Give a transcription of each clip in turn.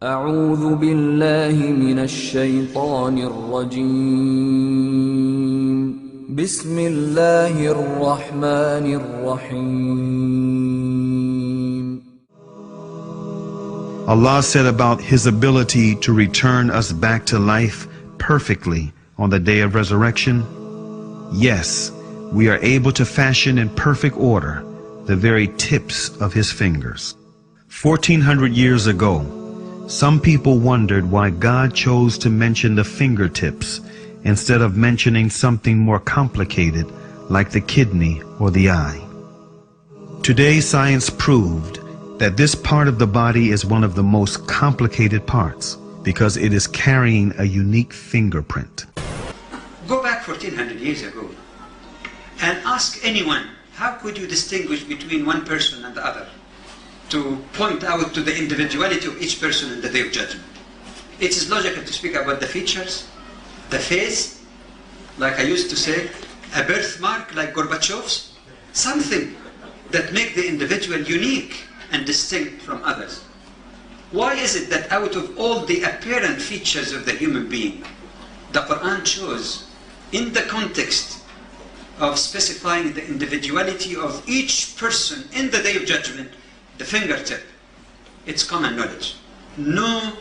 أعوذ بالله من الشيطان الرجيم بسم الله الرحمن الرحيم. Allah said about His ability to return us back to life perfectly on the day of resurrection, yes, we are able to fashion in perfect order the very tips of His fingers. 1400 years ago, some people wondered why God chose to mention the fingertips instead of mentioning something more complicated like the kidney or the eye. Today, science proved that this part of the body is one of the most complicated parts because it is carrying a unique fingerprint. Go back 1400 years ago and ask anyone, how could you distinguish between one person and the other? To point out to the individuality of each person in the day of judgment. It is logical to speak about the features, the face, like I used to say, a birthmark like Gorbachev's, something that make the individual unique and distinct from others. Why is it that out of all the apparent features of the human being, the Quran chose, in the context of specifying the individuality of each person in the day of judgment, the fingertip? It's common knowledge. No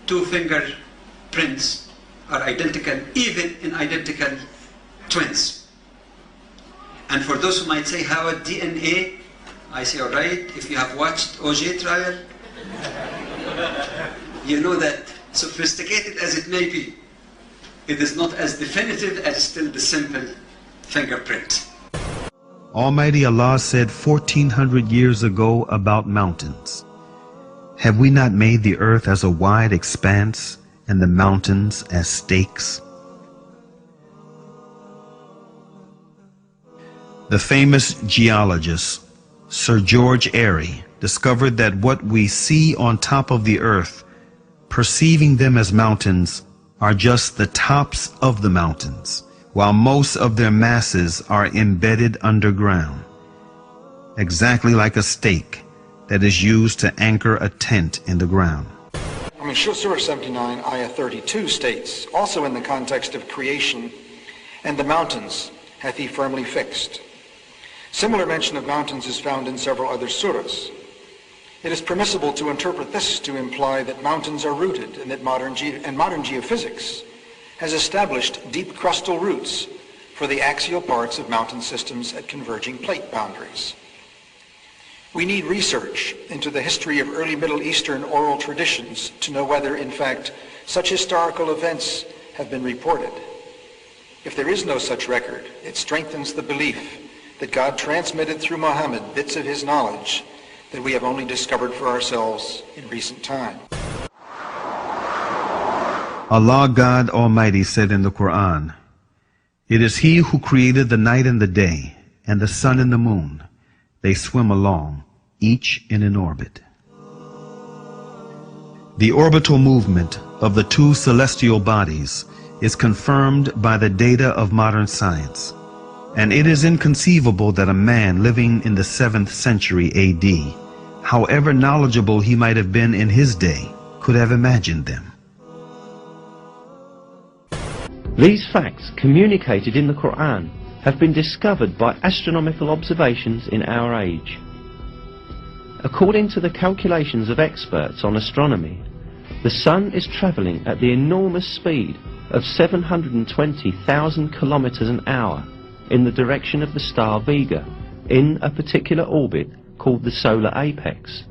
two fingerprints are identical, even in identical twins. And for those who might say, how a DNA? I say, all right, if you have watched OJ trial, you know that sophisticated as it may be, it is not as definitive as still the simple fingerprint. Almighty Allah said 1400 years ago about mountains, "Have we not made the earth as a wide expanse and the mountains as stakes?" The famous geologist Sir George Airy discovered that what we see on top of the earth, perceiving them as mountains, are just the tops of the mountains, while most of their masses are embedded underground, exactly like a stake that is used to anchor a tent in the ground. Surah 79, Ayah 32 states, also in the context of creation, "And the mountains hath he firmly fixed." Similar mention of mountains is found in several other surahs. It is permissible to interpret this to imply that mountains are rooted and that modern geophysics has established deep crustal roots for the axial parts of mountain systems at converging plate boundaries. We need research into the history of early Middle Eastern oral traditions to know whether, in fact, such historical events have been reported. If there is no such record, it strengthens the belief that God transmitted through Mohammed bits of his knowledge that we have only discovered for ourselves in recent time. Allah God Almighty said in the Quran, "It is He who created the night and the day, and the sun and the moon. They swim along, each in an orbit." The orbital movement of the two celestial bodies is confirmed by the data of modern science, and it is inconceivable that a man living in the 7th century AD, however knowledgeable he might have been in his day, could have imagined them. These facts communicated in the Quran have been discovered by astronomical observations in our age. According to the calculations of experts on astronomy, the Sun is travelling at the enormous speed of 720,000 kilometers an hour in the direction of the star Vega in a particular orbit called the solar apex.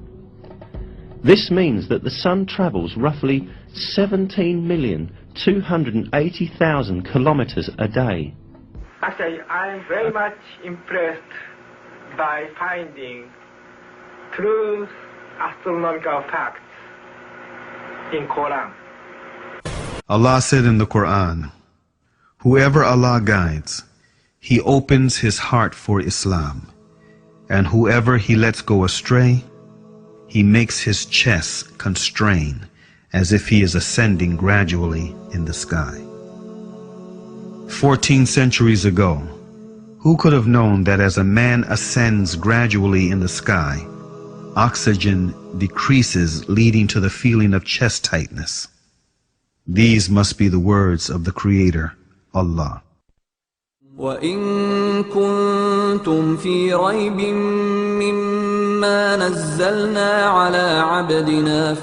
This means that the Sun travels roughly 17,280,000 kilometers a day. Actually, I am very much impressed by finding true astronomical facts in Quran. Allah said in the Quran, "Whoever Allah guides, He opens his heart for Islam, and whoever He lets go astray, He makes his chest constrain as if he is ascending gradually in the sky." 14 centuries ago, who could have known that as a man ascends gradually in the sky, Oxygen decreases, leading to the feeling of chest tightness. These must be the words of the Creator, Allah. وَإِن كُنتُمْ فِي رَيْبٍ مِّمَّا نَزَّلْنَا عَلَى عَبْدِنَا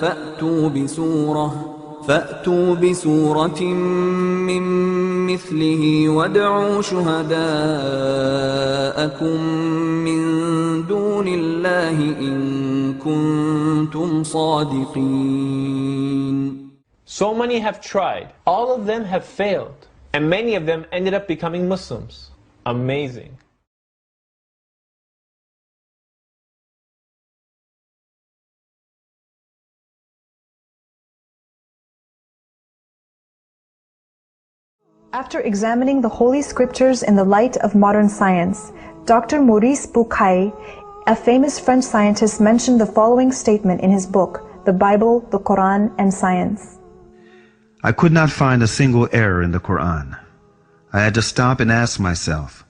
فَأْتُوا بِسُورَةٍ مِّن مِّثْلِهِ وَادْعُوا شُهَدَاءَكُم مِّن دُونِ اللَّهِ إِن كُنتُمْ صَادِقِينَ. So many have tried. All of them have failed. And many of them ended up becoming Muslims. Amazing. After examining the Holy Scriptures in the light of modern science, Dr. Maurice Bucaille, a famous French scientist, mentioned the following statement in his book, The Bible, the Quran, and Science. I could not find a single error in the Quran. I had to stop and ask myself,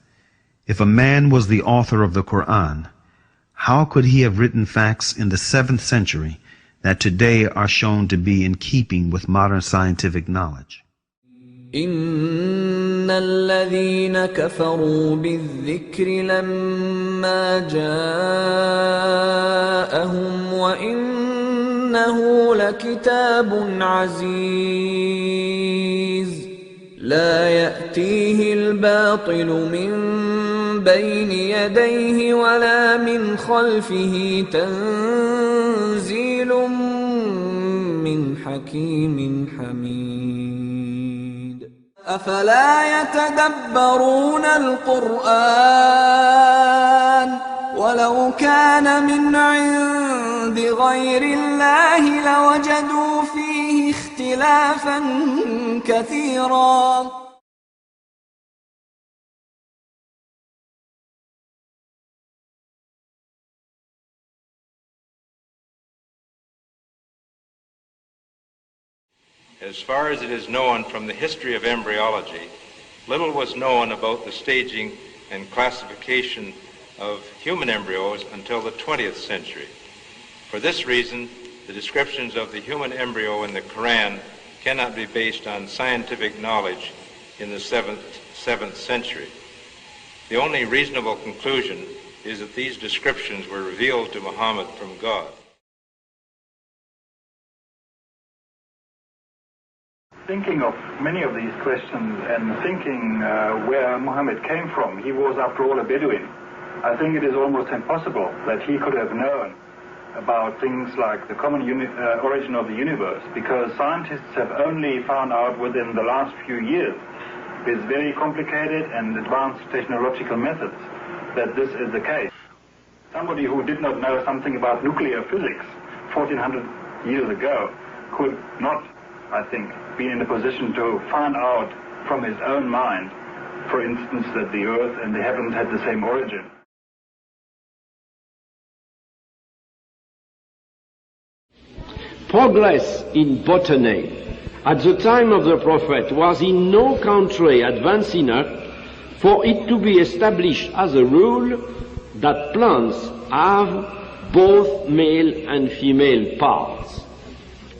if a man was the author of the Quran, how could he have written facts in the 7th century that today are shown to be in keeping with modern scientific knowledge? إن الذين كفروا بالذكر لما جاءهم وإنه لكتاب عزيز لا يأتيه الباطل من بين يديه ولا من خلفه تنزيل من حكيم حميد أفلا يتدبرون القرآن ولو كان من عند غير الله لوجدوا فيه اختلافا كثيرا. As far as it is known from the history of embryology, little was known about the staging and classification of human embryos until the 20th century. For this reason, the descriptions of the human embryo in the Quran cannot be based on scientific knowledge in the 7th century. The only reasonable conclusion is that these descriptions were revealed to Muhammad from God. Thinking of many of these questions and thinking where Muhammad came from, he was after all a Bedouin. I think it is almost impossible that he could have known about things like the common origin of the universe, because scientists have only found out within the last few years, with very complicated and advanced technological methods, that this is the case. Somebody who did not know something about nuclear physics 1400 years ago could not, I think, be in a position to find out from his own mind, for instance, that the earth and the heavens had the same origin. Progress in botany at the time of the Prophet was in no country advanced enough for it to be established as a rule that plants have both male and female parts.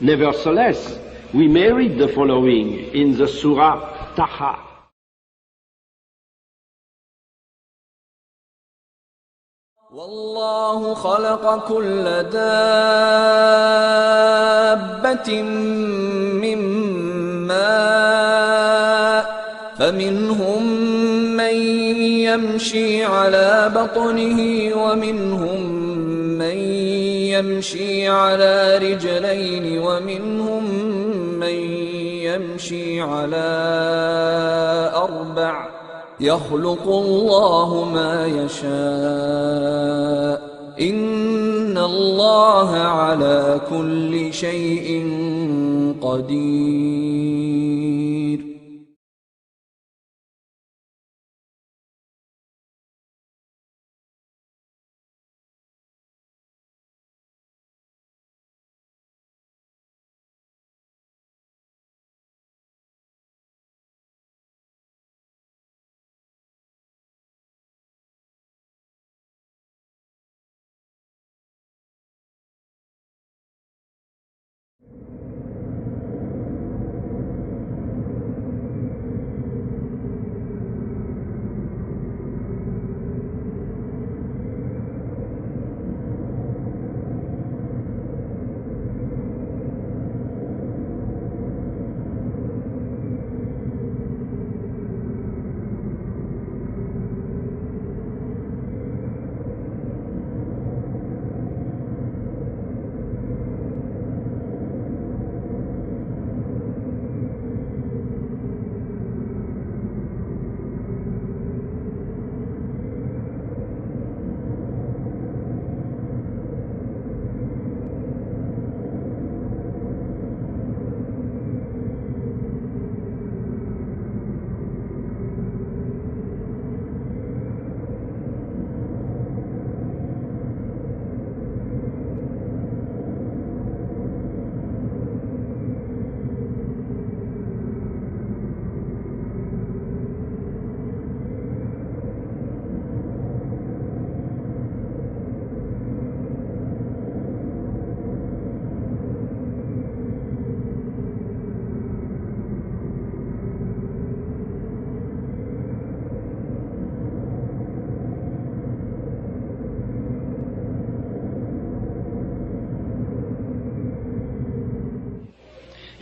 Nevertheless, we may read the following in the Surah Taha. والله خلق كل دابة من ماء فمنهم من يمشي على بطنه ومنهم من يمشي على رجلين ومنهم من يمشي على أربع يخلق الله ما يشاء إن الله على كل شيء قدير.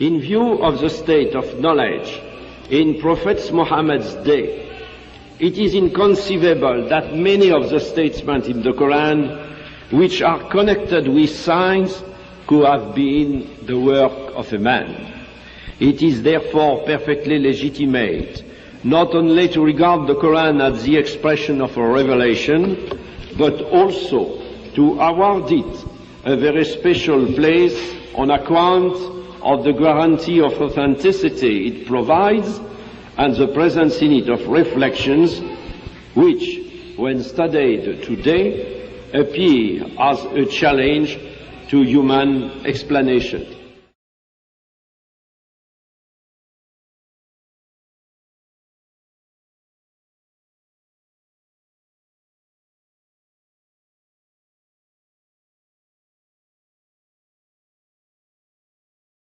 In view of the state of knowledge in Prophet Muhammad's day, it is inconceivable that many of the statements in the Quran which are connected with science could have been the work of a man. It is therefore perfectly legitimate not only to regard the Quran as the expression of a revelation, but also to award it a very special place on account of the guarantee of authenticity it provides and the presence in it of reflections which, when studied today, appear as a challenge to human explanation.